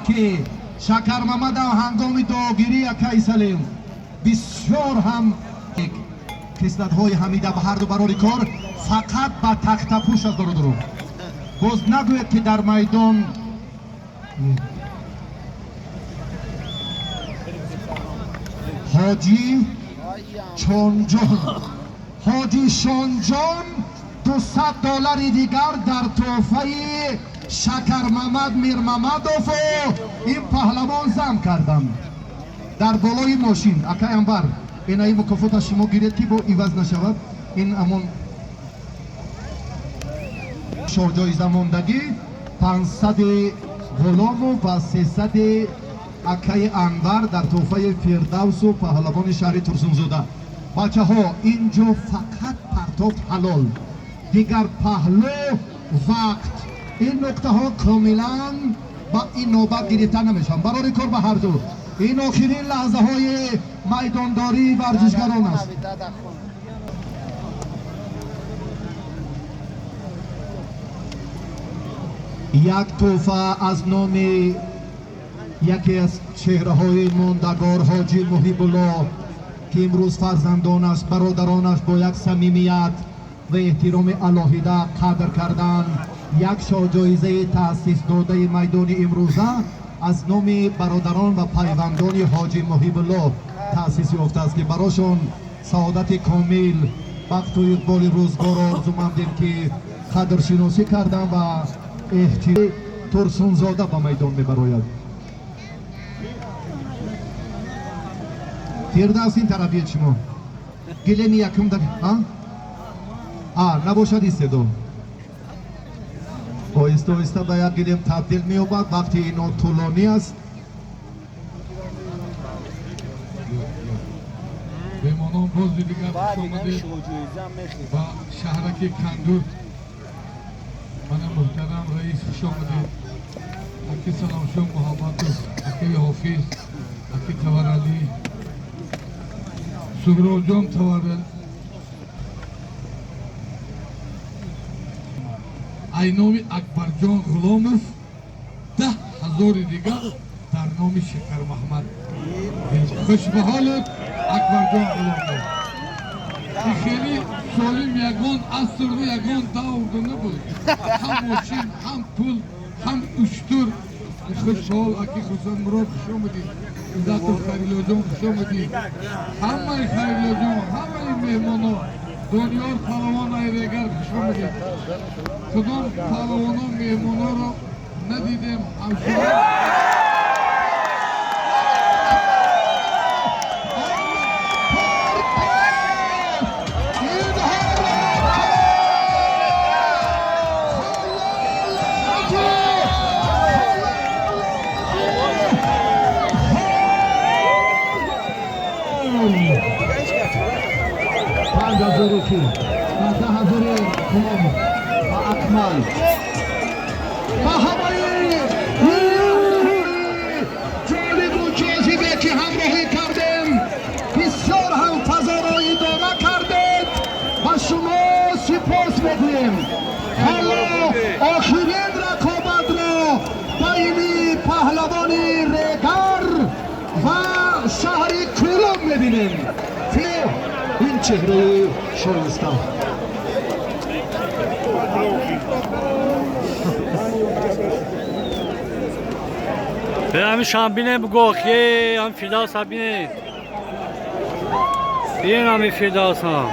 که شکر محمد هنگام داگیری کیسلیم بسیار هم کسلت های حمیده به هر دو برای کار فقط با تخت پوش از درو باز نگوید که در میدان حاجی چونجان حاجی شانجان $200 دیگر در تحفه شکر محمد میر محمدوف این پهلوان زم کردم در بالای ماشین. اکای انبر این ای مکافات شما گیرید که با ایواز نشود. این امون شاجایزه ماندگی 500 غلام و 300 اکای انبر در تحفه فردوس و پهلوان شهر ترسونزاده. بچه ها اینجا فقط پرتاب حلال دیگر پهلو وقت این نکته ها کاملا با این نوبت گرفته نمیشن برای کار به هر دو. این آخرین لحظه های میدانداری ورزشگران است. یک تحفه از نام یکی از چهره های ماندگار حاجی محیب الله که امروز فرزندانش برادرانش با یک صمیمیت و احترام الهیده قدر کردن یک شاجایزه تأسیس داده میدان امروزه از نام برادران و پیوندان حاجی محیب الله تأسیس یافته است که براشون سعادت کامل بخت و اقبال روزگار آرزومندیم که قدرشناسی کردن و احترام ترسونزاده به میدان میبراید. فردوس این طرف بیاد شما گلیم یکم در نباشد ایستدو آیسته آیسته به یک گلیم تبدیل می‌یابد وقتی اینا طولانی است. بمانان باز دیگر خوش آمدید و شهرک کندور من محترم رئیس خوش آمدید. اکی سلام شما محمد اکی حافظ اکی تورعلی سهراب جان تورل اینام اکبر جان غلامов 10,000 دیگر در نام شکر محمد. خوش به حالت اکبر جان غلامов. این خیلی سالم یگان عصر و یگان دور نبود. هم ماشین هم پول هم اشتر. خوش به حال اکی حسین مراد خوش آمدید. عزت و خیرلا جان خوش آمدید. همه خیرلا جان همه مهمانا دنیار پهلوان ایرگر خوش آمدید. کدام پهلوانا مهمانا را ندیدیم همشون اکمل و همه جالب و جاذبه که همراهی کردیم بسیار هم فضا را ادامه کردید و شما سپاس می‌گوییم. حالا آخرین رقابت را بین پهلوان ریگر و شهر کولوم می‌بینیم. این چهره شایسته همین شام بینه بگو که هم فردوس هم بینه بینه همین فردوس هم